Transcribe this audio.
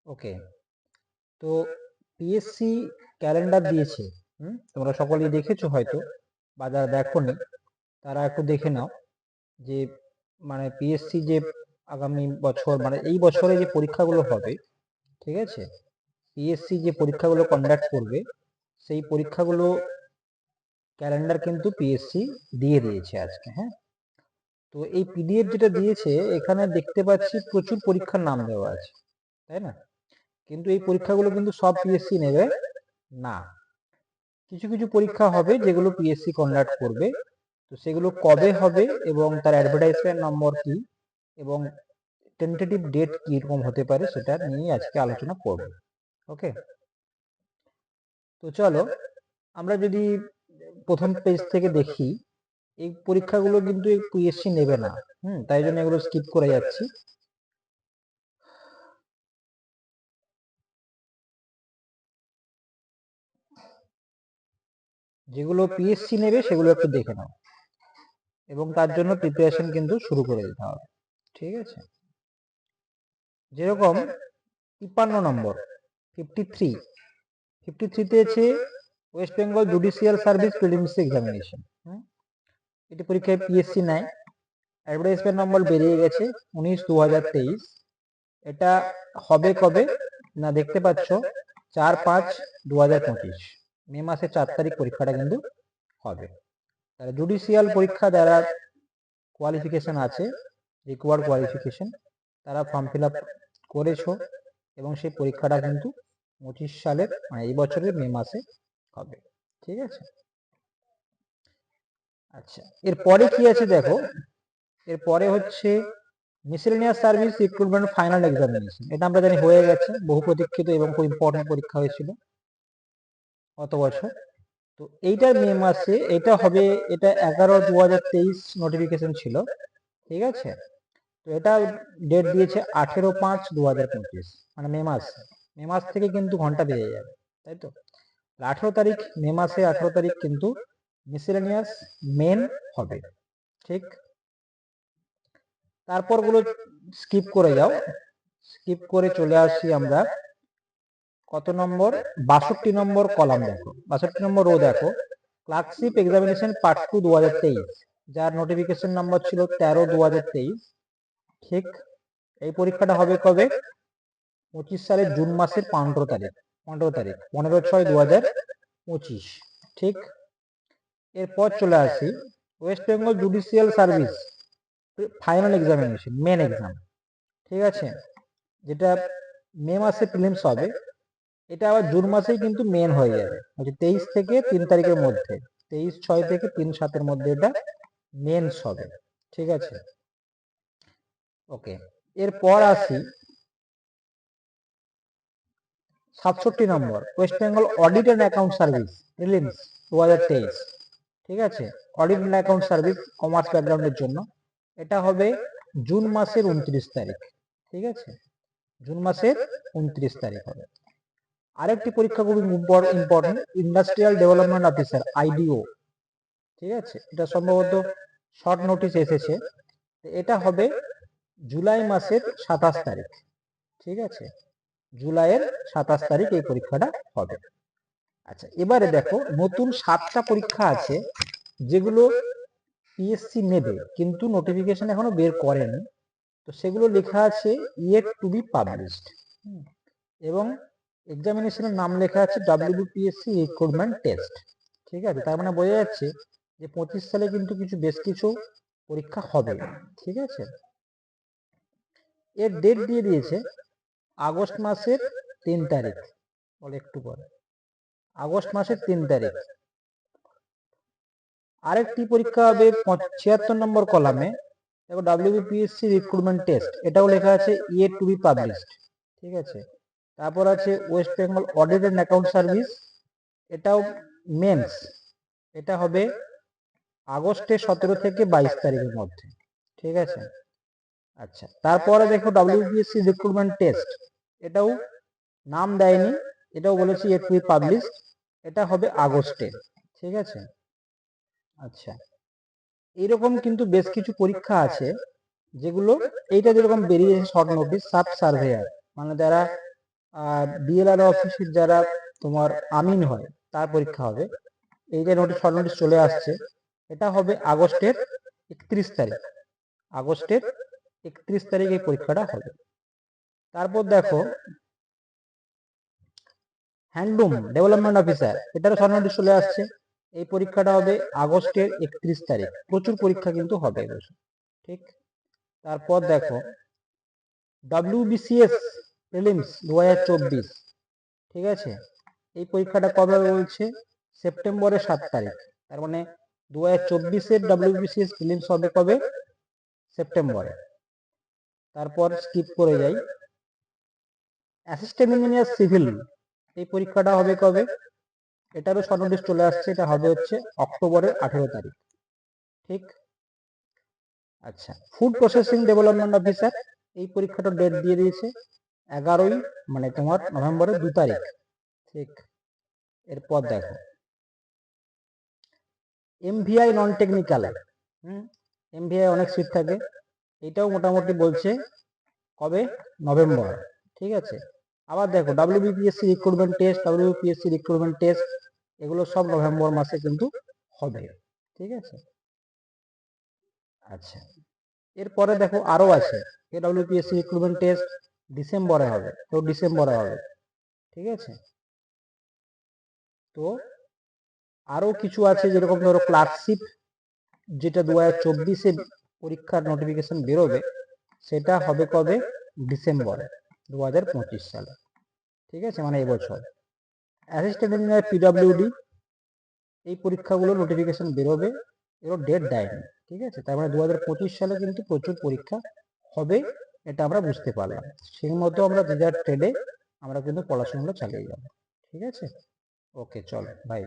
ওকে, তো PSC calendar দিয়েছে। তোমরা সকলেই দেখেছো হয়তো, বা যারা দেখোনি তারা একটু দেখে নাও যে মানে পিএসসি যে আগামী বছর মানে এই বছরে যে পরীক্ষাগুলো হবে, ঠিক আছে, পিএসসি যে পরীক্ষাগুলো কন্ডাক্ট করবে সেই পরীক্ষাগুলো ক্যালেন্ডার কিন্তু পিএসসি দিয়ে দিয়েছে আজকে। হ্যাঁ, তো এই পিডিএফ যেটা দিয়েছে এখানে দেখতে পাচ্ছি প্রচুর পরীক্ষার নাম দেওয়া আছে, তাই না? কিন্তু এই পরীক্ষাগুলো কিন্তু সব পিএসসি নেবে না। কিছু কিছু পরীক্ষা হবে যেগুলো পিএসসি কন্ডাক্ট করবে, তো সেগুলো কবে হবে এবং তার অ্যাডভার্টাইজমেন্ট নম্বর কি এবং টেন্টেটিভ ডেট কি রকম হতে পারে সেটা নিয়ে আজকে আলোচনা করব। ওকে, তো চলো আমরা যদি প্রথম পেজ থেকে দেখি, এই পরীক্ষাগুলো কিন্তু পিএসসি নেবে না। তাই জন্য এগুলো স্কিপ করে যাচ্ছি। যেগুলো পিএসসি নেবে সেগুলো একটু দেখে নাও এবং তার জন্য প্রিপারেশন কিন্তু শুরু করে দিতে হবে। ঠিক আছে, যেরকম 53 নম্বর 53তে আছে West Bengal judicial service preliminary examination. এটি পরীক্ষায় পিএসসি নেয়। অ্যাডভার্টাইজমেন্ট নম্বর বেরিয়ে গেছে 19/2023। এটা হবে কবে না, দেখতে পাচ্ছ 4/5/2025, মে মাসের 4 তারিখ পরীক্ষাটা কিন্তু হবে। তাহলে জুডিশিয়াল পরীক্ষা যারা কোয়ালিফিকেশন আছে, রিকোয়ার্ড কোয়ালিফিকেশন, তারা ফর্ম ফিল আপ করেছো এবং সেই পরীক্ষাটা কিন্তু 25 সালের মানে এই বছরের মে মাসে হবে। ঠিক আছে, আচ্ছা এরপরে কি আছে দেখো, এরপরে হচ্ছে miscellaneous service recruitment final examination. এটা আমরা জানি হয়ে গেছে, বহু প্রতীক্ষিত এবং খুব ইম্পর্টেন্ট পরীক্ষা হয়েছিল গত বছর। তো এইটার মে মাসে এটা হবে, এটা 11/2023 নোটিফিকেশন ছিল। ঠিক আছে, তো এটা ডেট দিয়েছে 18/5/2025, মানে মে মাস থেকে কিন্তু ঘন্টা বেড়ে যাবে, তাই তো? 18 তারিখ মে মাসে 18 তারিখ কিন্তু মিসেলেনিয়াস মেন হবে। ঠিক, তারপর গুলো স্কিপ করে যাও, স্কিপ করে চলে আসি আমরা কত নম্বর 62 নম্বর কলাম দেখো, 62 নম্বর রো দেখো, ক্লার্কশিপ এক্সামিনেশন পার্ট 2 2023, যার নোটিফিকেশন নাম্বার ছিল 13/2023। ঠিক, এই পরীক্ষাটা হবে কবে? 25 সালের জুন মাসের 15 তারিখ, 15/6/2025। ঠিক, এরপর চলে আসি West Bengal judicial service final examination main exam. ঠিক আছে, যেটা মে মাসে প্রিলিমস হবে, এটা আবার জুন মাসেই কিন্তু মেন হয়ে যাবে, 23 থেকে 3 তারিখের মধ্যে, 23/6 থেকে 3/7 মধ্যে এটা মেন্স হবে। ঠিক আছে, ওকে, এরপর আসি 67 নম্বর West Bengal audit and account service prelims 2023। ঠিক আছে, audit and account service commerce ব্যাকগ্রাউন্ডের জন্য, এটা হবে জুন মাসের 29 তারিখ। ঠিক আছে, জুন মাসের 29 তারিখ হবে। আরেকটি পরীক্ষা খুব ইম্পর্টেন্ট, ইন্ডাস্ট্রিয়াল ডেভেলপমেন্ট অফিসার আইডিও। ঠিক আছে, এটা সম্ভবত শর্ট নোটিশ এসেছে, এটা হবে জুলাই মাসের 27 তারিখ। ঠিক আছে, জুলাইয়ের 27 তারিখ এই পরীক্ষাটা হবে। আচ্ছা এবারে দেখো নতুন 7টা পরীক্ষা আছে যেগুলো পিএসসি নেবে কিন্তু নোটিফিকেশন এখনো বের করেনি। তো সেগুলো লেখা আছে ইয়েট টু বি পাবলিশড এবং এক্সামিনেশনের নাম লেখা আছে ডব্লিউবিপিএসসি রিক্রুটমেন্ট টেস্ট। ঠিক আছে, তার মানে বোঝা যাচ্ছে যে 25 সালে কিন্তু বেশ কিছু পরীক্ষা হবে। ঠিক আছে, এর ডেট দিয়ে দিয়েছে আগস্ট মাসের 3 তারিখ, বলে একটু পরে আগস্ট মাসের 3 তারিখ। আরেকটি পরীক্ষা হবে 76 নম্বর কলামে দেখো ডব্লিউবিপিএসসি রিক্রুটমেন্ট টেস্ট, এটাও লেখা আছে ইয়েট টু বি পাবলিশড। ঠিক আছে, তারপর আছে West Bengal audit and account service, এটাও মেন্স, এটা হবে আগস্টের 17 থেকে 22 তারিখের মধ্যে। ঠিক আছে, আচ্ছা তারপরে দেখো ডব্লিউবিপিএসসি রিক্রুটমেন্ট টেস্ট, এটাও নাম দেয়নি, এটাও বলেছি ইয়েট টু বি পাবলিশড, এটা হবে আগস্টে। ঠিক আছে, আচ্ছা এইরকম কিন্তু বেশ কিছু পরীক্ষা আছে যেগুলো, এইটা যেরকম বেরিয়েছে শর্ট নোটিস সাব সার্ভেয়ার, মানে যারা আর বিএলআর অফিসের যারা তোমার আমিন হয় তার পরীক্ষা হবে। এই যে নোটিশ শর্ট নোটিশ চলে আসছে, এটা হবে আগস্টের 31 তারিখ। আগস্টের 31 তারিখ এই পরীক্ষাটা হবে। তারপর দেখো হ্যান্ডলুম ডেভেলপমেন্ট অফিসার, এটারও শর্ট নোটিশ চলে আসছে। এই পরীক্ষাটা হবে আগস্টের 31 তারিখ। প্রচুর পরীক্ষা কিন্তু হবে এবছর, ঠিক। তারপর দেখো WBCS প্রিলিমস 2024, ঠিক আছে। এই পরীক্ষাটা কবে বলছে? সেপ্টেম্বরের 7 তারিখ। তার মানে 2024-এর WBCS প্রিলিমস হবে কবে? সেপ্টেম্বরে। তারপর স্কিপ করে যাই, অ্যাসিস্ট্যান্ট ইঞ্জিনিয়ার সিভিল, এই পরীক্ষাটা হবে কবে? এটারও শর্ট নোটিশ চলে আসছে, এটা হবে হচ্ছে অক্টোবরের 18 তারিখ, ঠিক। আচ্ছা, ফুড প্রসেসিং ডেভেলপমেন্ট অফিসার, এই পরীক্ষাটা ডেট দিয়ে দিয়েছে 11ই মানে তোমার নভেম্বরের 2 তারিখ, ঠিক। এরপর দেখো MVI নন টেকনিক্যালে, MVI অনেক সিট থাকে, এটাও মোটামুটি বলছে কবে? নভেম্বর, ঠিক আছে। আবার দেখো WBPSC recruitment test, WBPSC recruitment test, এগুলো সব নভেম্বর মাসে কিন্তু হবে, ঠিক আছে। আচ্ছা, এরপরে দেখো আরো আছে, WBPSC রিক্রুটমেন্ট টেস্ট ডিসেম্বরে হবে, তো ডিসেম্বরে হবে, ঠিক আছে। তো আরো কিছু আছে, যেরকম ধরো ক্লার্কশিপ, যেটা 2024-এ পরীক্ষার নোটিফিকেশন বেরোবে, সেটা হবে কবে? ডিসেম্বরে 2025 সালে, ঠিক আছে, মানে এবছর। অ্যাসিস্ট্যান্ট ইঞ্জিনিয়ার PWD, এই পরীক্ষাগুলো নোটিফিকেশন বেরোবে, এরও ডেট দেয়নি, ঠিক আছে। তার মানে 2025 সালে কিন্তু প্রচুর পরীক্ষা হবে, এটা আমরা বুঝতে পারলাম। সেই মতো আমরা যে যার ট্রেডে আমরা কিন্তু পড়াশোনাটা চালিয়ে যাবো, ঠিক আছে। ওকে, চলো বাই।